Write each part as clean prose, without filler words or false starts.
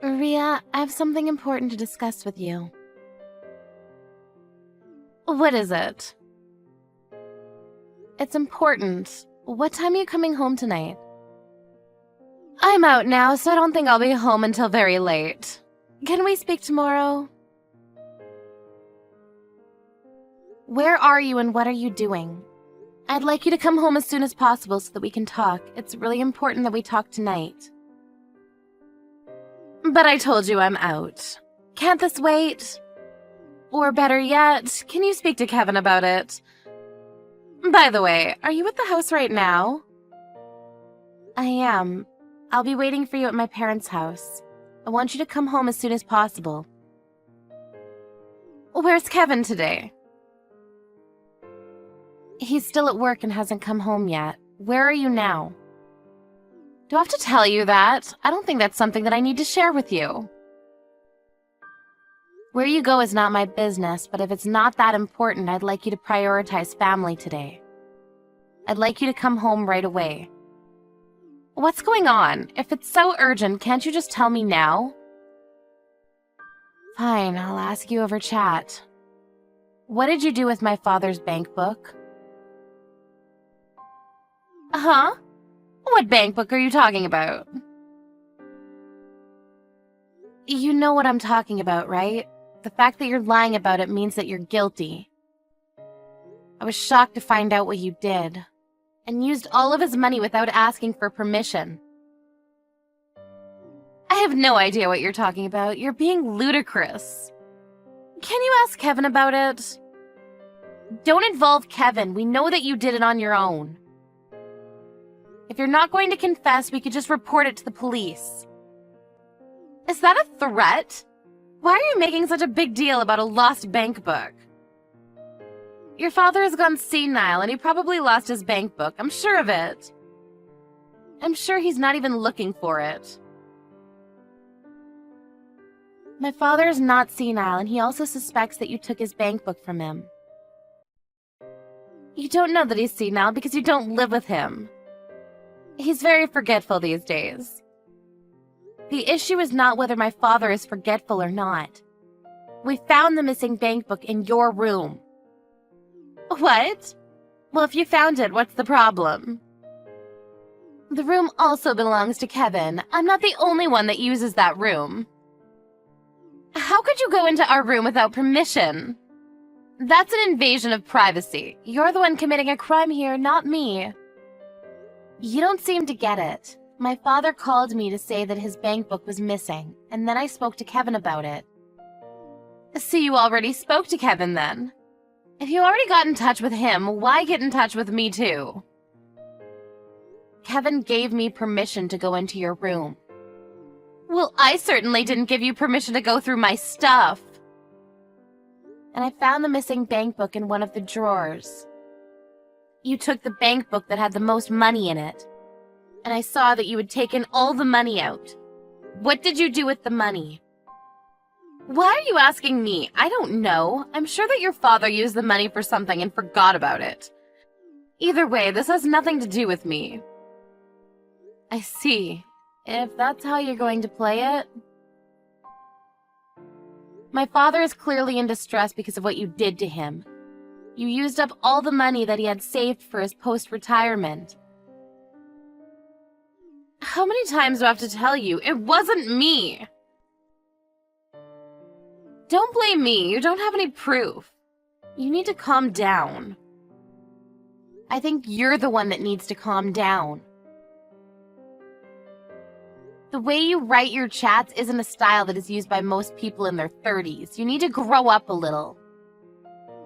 Ria, I have something important to discuss with you. What is it? It's important. What time are you coming home tonight? I'm out now, so I don't think I'll be home until very late. Can we speak tomorrow? Where are you and what are you doing? I'd like you to come home as soon as possible so that we can talk. It's really important that we talk tonight. But I told you I'm out. Can't this wait? Or better yet, can you speak to Kevin about it? By the way, are you at the house right now? I am. I'll be waiting for you at my parents' house. I want you to come home as soon as possible. Where's Kevin today? He's still at work and hasn't come home yet. Where are you now? Do I have to tell you that? I don't think that's something that I need to share with you. Where you go is not my business, but if it's not that important, I'd like you to prioritize family today. I'd like you to come home right away. What's going on? If it's so urgent, can't you just tell me now? Fine, I'll ask you over chat. What did you do with my father's bank book? Huh? What bank book are you talking about? You know what I'm talking about, right? The fact that you're lying about it means that you're guilty. I was shocked to find out what you did, and used all of his money without asking for permission. I have no idea what you're talking about. You're being ludicrous. Can you ask Kevin about it? Don't involve Kevin. We know that you did it on your own. If you're not going to confess, we could just report it to the police. Is that a threat? Why are you making such a big deal about a lost bank book? Your father has gone senile and he probably lost his bank book. I'm sure of it. I'm sure he's not even looking for it. My father is not senile and he also suspects that you took his bank book from him. You don't know that he's senile because you don't live with him. He's very forgetful these days. The issue is not whether my father is forgetful or not. We found the missing bank book in your room. What? Well, if you found it, what's the problem? The room also belongs to Kevin. I'm not the only one that uses that room. How could you go into our room without permission? That's an invasion of privacy. You're the one committing a crime here, not me. You don't seem to get it. My father called me to say that his bank book was missing, and then I spoke to Kevin about it. So you already spoke to Kevin then? If you already got in touch with him, why get in touch with me too? Kevin gave me permission to go into your room. Well, I certainly didn't give you permission to go through my stuff. And I found the missing bank book in one of the drawers. You took the bank book that had the most money in it. And I saw that you had taken all the money out. What did you do with the money? Why are you asking me? I don't know. I'm sure that your father used the money for something and forgot about it. Either way, this has nothing to do with me. I see. If that's how you're going to play it. My father is clearly in distress because of what you did to him. You used up all the money that he had saved for his post-retirement. How many times do I have to tell you? It wasn't me! Don't blame me. You don't have any proof. You need to calm down. I think you're the one that needs to calm down. The way you write your chats isn't a style that is used by most people in their 30s. You need to grow up a little.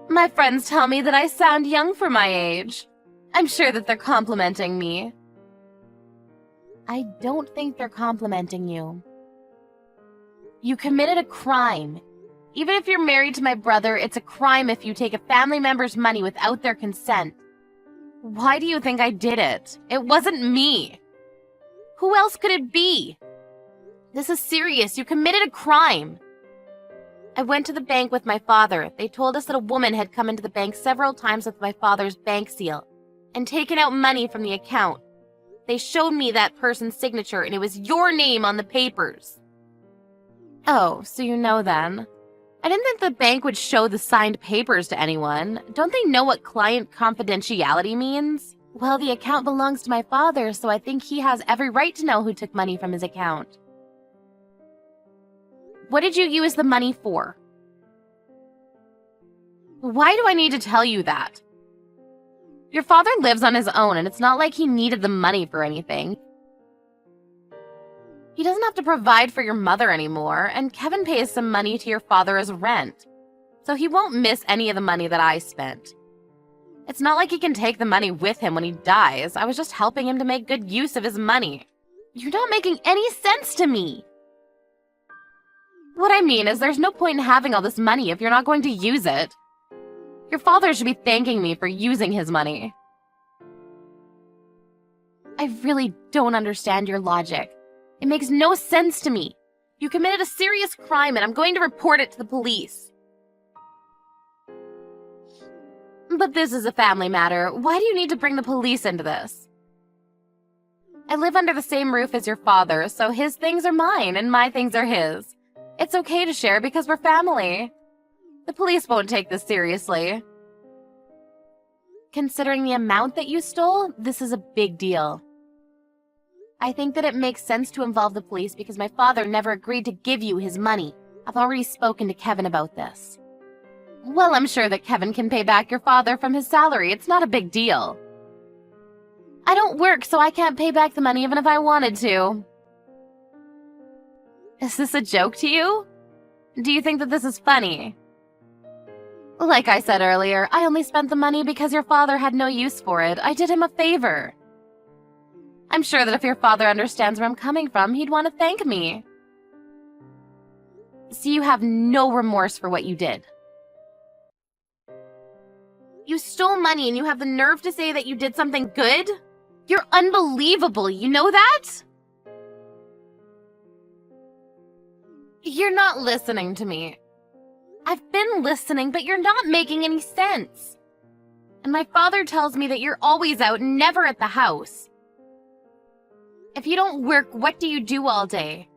My friends tell me that I sound young for my age. I'm sure that they're complimenting me. I don't think they're complimenting you. You committed a crime. Even if you're married to my brother, it's a crime if you take a family member's money without their consent. Why do you think I did it? It wasn't me. Who else could it be? This is serious. You committed a crime. I went to the bank with my father. They told us that a woman had come into the bank several times with my father's bank seal and taken out money from the account. They showed me that person's signature and it was your name on the papers. Oh, so you know then. I didn't think the bank would show the signed papers to anyone. Don't they know what client confidentiality means? Well, the account belongs to my father, so I think he has every right to know who took money from his account. What did you use the money for? Why do I need to tell you that? Your father lives on his own, and it's not like he needed the money for anything. He doesn't have to provide for your mother anymore, and Kevin pays some money to your father as rent. So he won't miss any of the money that I spent. It's not like he can take the money with him when he dies. I was just helping him to make good use of his money. You're not making any sense to me. What I mean is there's no point in having all this money if you're not going to use it. Your father should be thanking me for using his money. I really don't understand your logic. It makes no sense to me. You committed a serious crime and I'm going to report it to the police. But this is a family matter. Why do you need to bring the police into this? I live under the same roof as your father, so his things are mine and my things are his. It's okay to share because we're family. The police won't take this seriously. Considering the amount that you stole, this is a big deal. I think that it makes sense to involve the police because my father never agreed to give you his money. I've already spoken to Kevin about this. Well, I'm sure that Kevin can pay back your father from his salary. It's not a big deal. I don't work, so I can't pay back the money even if I wanted to. Is this a joke to you? Do you think that this is funny? Like I said earlier, I only spent the money because your father had no use for it. I did him a favor. I'm sure that if your father understands where I'm coming from, he'd want to thank me. So you have no remorse for what you did. You stole money and you have the nerve to say that you did something good? You're unbelievable, you know that? You're not listening to me. I've been listening, but you're not making any sense. And my father tells me that you're always out and never at the house. If you don't work, what do you do all day?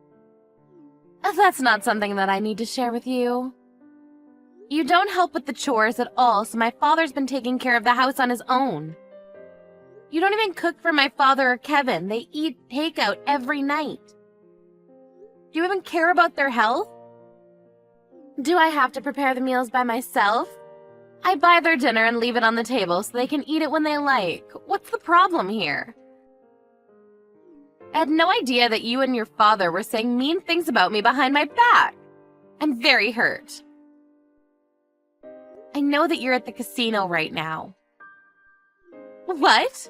That's not something that I need to share with you. You don't help with the chores at all, so my father's been taking care of the house on his own. You don't even cook for my father or Kevin. They eat takeout every night. Do you even care about their health? Do I have to prepare the meals by myself? I buy their dinner and leave it on the table so they can eat it when they like. What's the problem here? I had no idea that you and your father were saying mean things about me behind my back. I'm very hurt. I know that you're at the casino right now. What?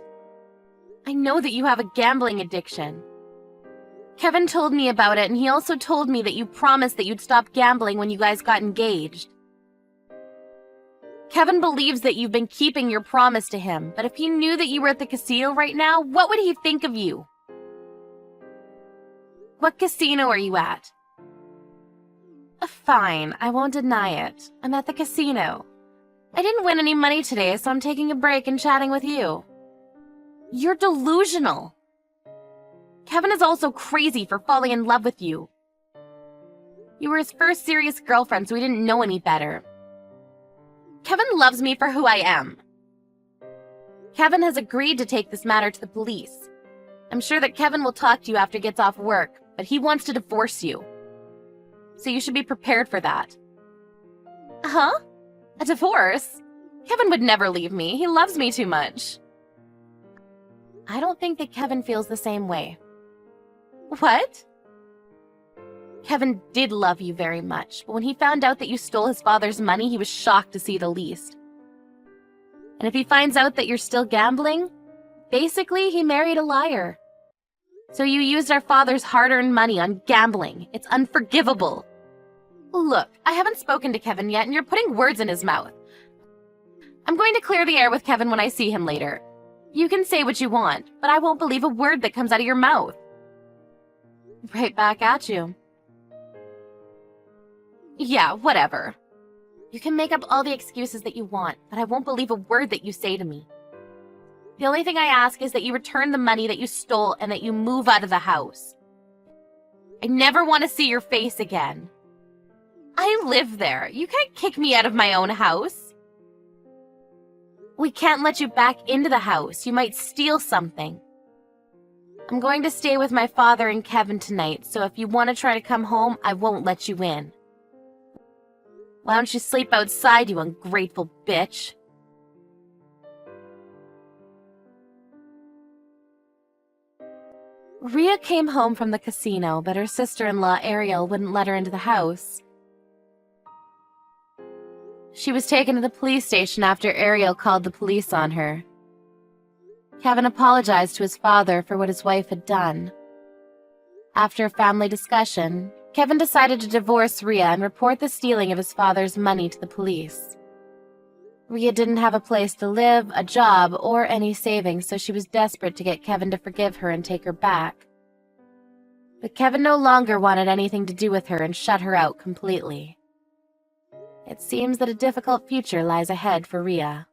I know that you have a gambling addiction. Kevin told me about it, and he also told me that you promised that you'd stop gambling when you guys got engaged. Kevin believes that you've been keeping your promise to him, but if he knew that you were at the casino right now, what would he think of you? What casino are you at? Fine, I won't deny it. I'm at the casino. I didn't win any money today, so I'm taking a break and chatting with you. You're delusional. Kevin is also crazy for falling in love with you. You were his first serious girlfriend, so he didn't know any better. Kevin loves me for who I am. Kevin has agreed to take this matter to the police. I'm sure that Kevin will talk to you after he gets off work, but he wants to divorce you. So you should be prepared for that. Huh? A divorce? Kevin would never leave me. He loves me too much. I don't think that Kevin feels the same way. What? Kevin did love you very much, but when he found out that you stole his father's money, he was shocked to see the least. And if he finds out that you're still gambling, basically he married a liar. So you used our father's hard-earned money on gambling. It's unforgivable. Look, I haven't spoken to Kevin yet, and you're putting words in his mouth. I'm going to clear the air with Kevin when I see him later. You can say what you want, but I won't believe a word that comes out of your mouth. Right back at you. Yeah, whatever. You can make up all the excuses that you want, but I won't believe a word that you say to me. The only thing I ask is that you return the money that you stole and that you move out of the house. I never want to see your face again. I live there. You can't kick me out of my own house. We can't let you back into the house. You might steal something. I'm going to stay with my father and Kevin tonight, so if you want to try to come home, I won't let you in. Why don't you sleep outside, you ungrateful bitch? Rhea came home from the casino, but her sister-in-law Ariel wouldn't let her into the house. She was taken to the police station after Ariel called the police on her. Kevin apologized to his father for what his wife had done. After a family discussion, Kevin decided to divorce Rhea and report the stealing of his father's money to the police. Rhea didn't have a place to live, a job, or any savings, so she was desperate to get Kevin to forgive her and take her back. But Kevin no longer wanted anything to do with her and shut her out completely. It seems that a difficult future lies ahead for Rhea.